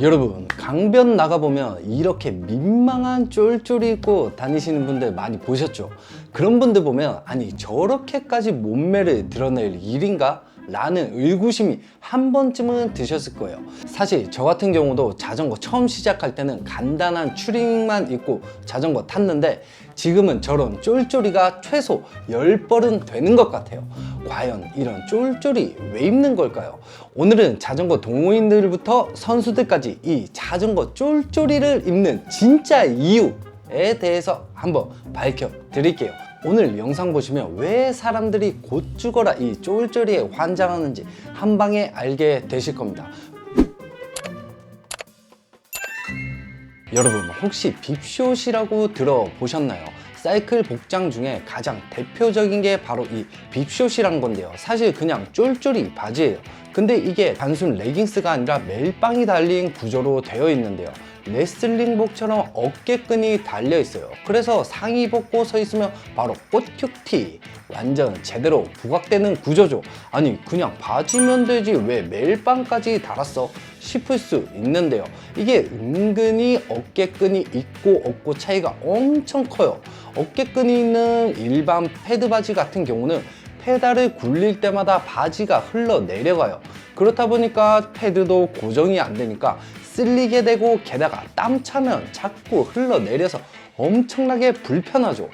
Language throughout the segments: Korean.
여러분, 강변 나가보면 이렇게 민망한 쫄쫄이 입고 다니시는 분들 많이 보셨죠? 그런 분들 보면 아니 저렇게까지 몸매를 드러낼 일인가? 라는 의구심이 한 번쯤은 드셨을 거예요. 사실 저 같은 경우도 자전거 처음 시작할 때는 간단한 추링만 입고 자전거 탔는데 지금은 저런 쫄쫄이가 최소 10벌은 되는 것 같아요. 과연 이런 쫄쫄이 왜 입는 걸까요? 오늘은 자전거 동호인들부터 선수들까지 이 자전거 쫄쫄이를 입는 진짜 이유에 대해서 한번 밝혀드릴게요. 오늘 영상 보시면 왜 사람들이 곧 죽어라 이 쫄쫄이에 환장하는지 한 방에 알게 되실 겁니다. 여러분, 혹시 빕숏이라고 들어보셨나요? 사이클 복장 중에 가장 대표적인 게 바로 이 빕숏이란 건데요. 사실 그냥 쫄쫄이 바지예요. 근데 이게 단순 레깅스가 아니라 멜빵이 달린 구조로 되어 있는데요. 레슬링복처럼 어깨끈이 달려 있어요. 그래서 상의 벗고 서 있으면 바로 꽃큐티, 완전 제대로 부각되는 구조죠. 아니 그냥 바지면 되지 왜 멜빵까지 달았어? 싶을 수 있는데요. 이게 은근히 어깨끈이 있고 없고 차이가 엄청 커요. 어깨끈이 있는 일반 패드 바지 같은 경우는 페달을 굴릴 때마다 바지가 흘러내려가요. 그렇다 보니까 패드도 고정이 안 되니까 쓸리게 되고 게다가 땀 차면 자꾸 흘러내려서 엄청나게 불편하죠.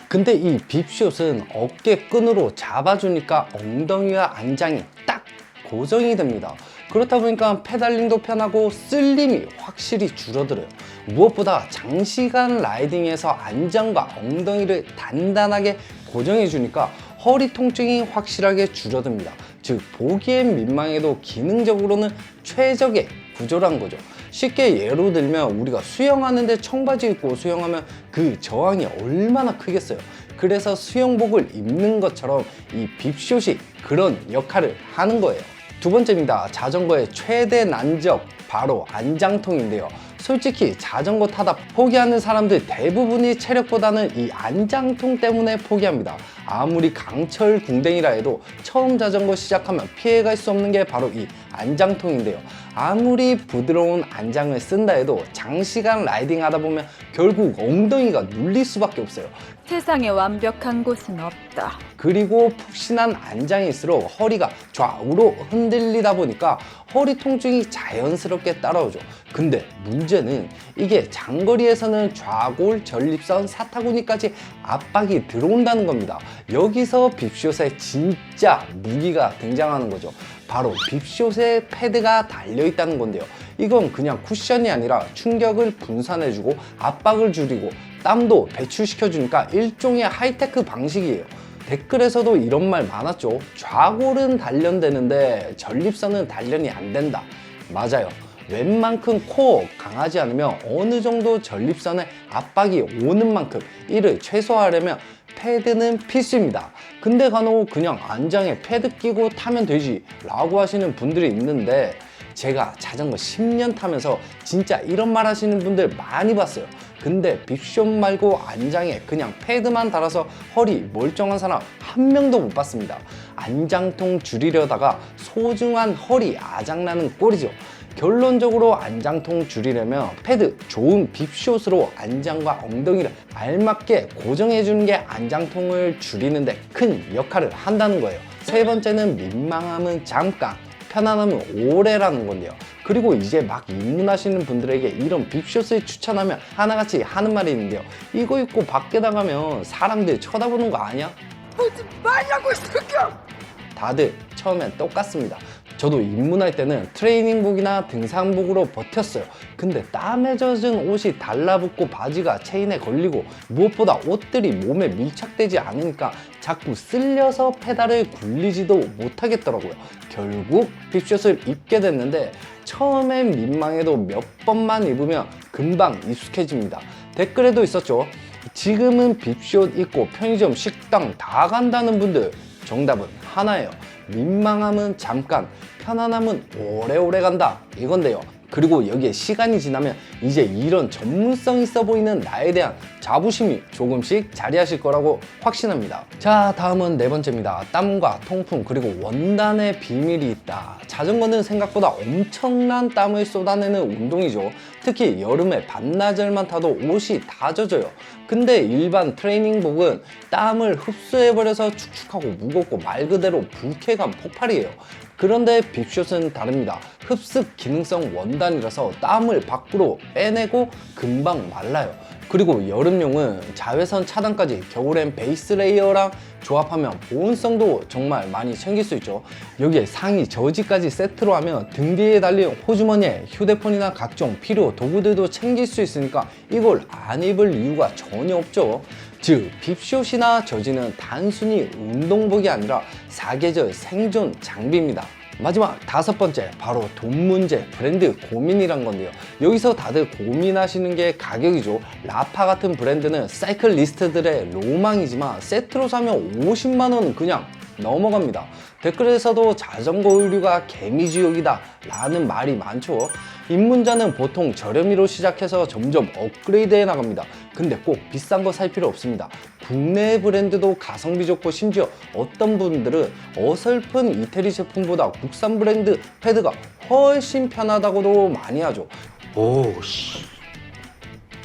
근데 이 빕숏은 어깨끈으로 잡아주니까 엉덩이와 안장이 딱 고정이 됩니다. 그렇다 보니까 페달링도 편하고 쓸림이 확실히 줄어들어요. 무엇보다 장시간 라이딩에서 안장과 엉덩이를 단단하게 고정해 주니까 허리 통증이 확실하게 줄어듭니다. 즉 보기엔 민망해도 기능적으로는 최적의 구조란 거죠. 쉽게 예로 들면 우리가 수영하는데 청바지 입고 수영하면 그 저항이 얼마나 크겠어요. 그래서 수영복을 입는 것처럼 이 빕숏이 그런 역할을 하는 거예요. 두 번째입니다. 자전거의 최대 난적, 바로 안장통인데요. 솔직히 자전거 타다 포기하는 사람들 대부분이 체력보다는 이 안장통 때문에 포기합니다. 아무리 강철 궁뎅이라 해도 처음 자전거 시작하면 피해갈 수 없는 게 바로 이 안장통인데요. 아무리 부드러운 안장을 쓴다 해도 장시간 라이딩 하다 보면 결국 엉덩이가 눌릴 수밖에 없어요. 세상에 완벽한 곳은 없다. 그리고 푹신한 안장일수록 허리가 좌우로 흔들리다 보니까 허리 통증이 자연스럽게 따라오죠. 근데 문제는 이게 장거리에서는 좌골, 전립선, 사타구니까지 압박이 들어온다는 겁니다. 여기서 빕숏의 진짜 무기가 등장하는 거죠. 바로 빕숏에 패드가 달려있다는 건데요. 이건 그냥 쿠션이 아니라 충격을 분산해주고 압박을 줄이고 땀도 배출시켜주니까 일종의 하이테크 방식이에요. 댓글에서도 이런 말 많았죠. 좌골은 단련되는데 전립선은 단련이 안 된다. 맞아요. 웬만큼 코어 강하지 않으면 어느 정도 전립선에 압박이 오는 만큼 이를 최소화하려면 패드는 필수입니다. 근데 간혹 그냥 안장에 패드 끼고 타면 되지 라고 하시는 분들이 있는데 제가 자전거 10년 타면서 진짜 이런 말 하시는 분들 많이 봤어요. 근데 빕숏 말고 안장에 그냥 패드만 달아서 허리 멀쩡한 사람 한 명도 못 봤습니다. 안장통 줄이려다가 소중한 허리 아작나는 꼴이죠. 결론적으로 안장통 줄이려면 패드 좋은 빕숏으로 안장과 엉덩이를 알맞게 고정해주는 게 안장통을 줄이는데 큰 역할을 한다는 거예요. 세 번째는 민망함은 잠깐, 편안함은 오래라는 건데요. 그리고 이제 막 입문하시는 분들에게 이런 빕숏을 추천하면 하나같이 하는 말이 있는데요. 이거 입고 밖에 나가면 사람들 쳐다보는 거 아니야? 하지 말라고 새끼야! 다들 처음엔 똑같습니다. 저도 입문할 때는 트레이닝복이나 등산복으로 버텼어요. 근데 땀에 젖은 옷이 달라붙고 바지가 체인에 걸리고 무엇보다 옷들이 몸에 밀착되지 않으니까 자꾸 쓸려서 페달을 굴리지도 못하겠더라고요. 결국 빕숏을 입게 됐는데 처음엔 민망해도 몇 번만 입으면 금방 익숙해집니다. 댓글에도 있었죠. 지금은 빕숏 입고 편의점, 식당 다 간다는 분들, 정답은 하나예요. 민망함은 잠깐, 편안함은 오래오래 간다 이건데요. 그리고 여기에 시간이 지나면 이제 이런 전문성 있어 보이는 나에 대한 자부심이 조금씩 자리하실 거라고 확신합니다. 자, 다음은 네 번째입니다. 땀과 통풍 그리고 원단의 비밀이 있다. 자전거는 생각보다 엄청난 땀을 쏟아내는 운동이죠. 특히 여름에 반나절만 타도 옷이 다 젖어요. 근데 일반 트레이닝복은 땀을 흡수해버려서 축축하고 무겁고 말 그대로 불쾌감 폭발이에요. 그런데 빕숏은 다릅니다. 흡습 기능성 원단이라서 땀을 밖으로 빼내고 금방 말라요. 그리고 여름용은 자외선 차단까지, 겨울엔 베이스 레이어랑 조합하면 보온성도 정말 많이 챙길 수 있죠. 여기에 상의 저지까지 세트로 하면 등 뒤에 달린 호주머니에 휴대폰이나 각종 필요 도구들도 챙길 수 있으니까 이걸 안 입을 이유가 전혀 없죠. 즉 빕숏이나 저지는 단순히 운동복이 아니라 사계절 생존 장비입니다. 마지막 다섯 번째, 바로 돈 문제, 브랜드 고민이란 건데요. 여기서 다들 고민하시는 게 가격이죠. 라파 같은 브랜드는 사이클리스트들의 로망이지만 세트로 사면 50만 원은 그냥 넘어갑니다. 댓글에서도 자전거 의류가 개미지옥이다 라는 말이 많죠. 입문자는 보통 저렴이로 시작해서 점점 업그레이드해 나갑니다. 근데 꼭 비싼 거 살 필요 없습니다. 국내 브랜드도 가성비 좋고 심지어 어떤 분들은 어설픈 이태리 제품보다 국산 브랜드 패드가 훨씬 편하다고도 많이 하죠. 오씨,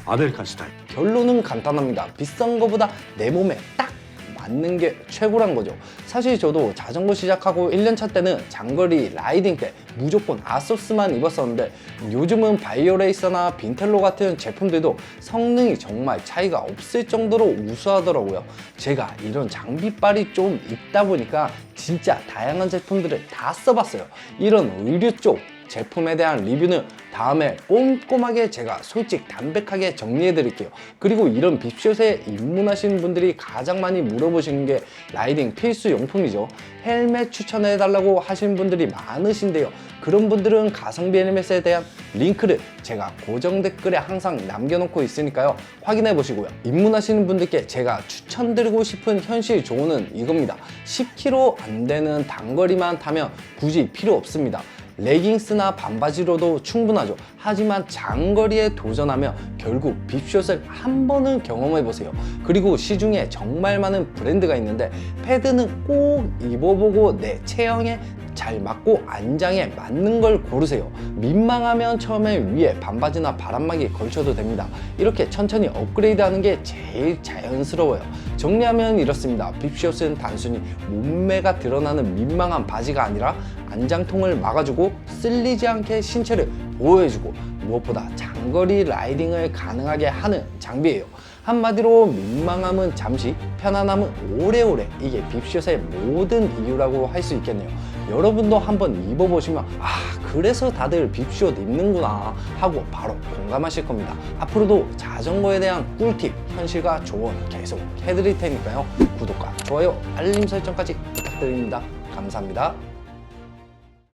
아메리칸 스타일. 결론은 간단합니다. 비싼 거보다 내 몸에 딱 맞는 게 최고란 거죠. 사실 저도 자전거 시작하고 1년차 때는 장거리 라이딩 때 무조건 아소스만 입었었는데 요즘은 바이오레이서나 빈텔로 같은 제품들도 성능이 정말 차이가 없을 정도로 우수하더라고요. 제가 이런 장비빨이 좀 있다 보니까 진짜 다양한 제품들을 다 써봤어요. 이런 의류 쪽 제품에 대한 리뷰는 다음에 꼼꼼하게 제가 솔직 담백하게 정리해 드릴게요. 그리고 이런 빕숏에 입문하시는 분들이 가장 많이 물어보시는 게 라이딩 필수 용품이죠. 헬멧 추천해 달라고 하시는 분들이 많으신데요. 그런 분들은 가성비 헬멧에 대한 링크를 제가 고정 댓글에 항상 남겨놓고 있으니까요. 확인해 보시고요. 입문하시는 분들께 제가 추천드리고 싶은 현실 조언은 이겁니다. 10km 안 되는 단거리만 타면 굳이 필요 없습니다. 레깅스나 반바지로도 충분하죠. 하지만 장거리에 도전하면 결국 빕숏을 한 번은 경험해보세요. 그리고 시중에 정말 많은 브랜드가 있는데 패드는 꼭 입어보고 내 체형에 잘 맞고 안장에 맞는 걸 고르세요. 민망하면 처음에 위에 반바지나 바람막이 걸쳐도 됩니다. 이렇게 천천히 업그레이드 하는 게 제일 자연스러워요. 정리하면 이렇습니다. 빕숏은 단순히 몸매가 드러나는 민망한 바지가 아니라 안장통을 막아주고 쓸리지 않게 신체를 보호해주고 무엇보다 장거리 라이딩을 가능하게 하는 장비예요. 한마디로 민망함은 잠시, 편안함은 오래오래, 이게 빕숏의 모든 이유라고 할 수 있겠네요. 여러분도 한번 입어보시면 그래서 다들 빕숏 입는구나 하고 바로 공감하실 겁니다. 앞으로도 자전거에 대한 꿀팁, 현실과 조언 계속 해드릴 테니까요. 구독과 좋아요, 알림 설정까지 부탁드립니다. 감사합니다.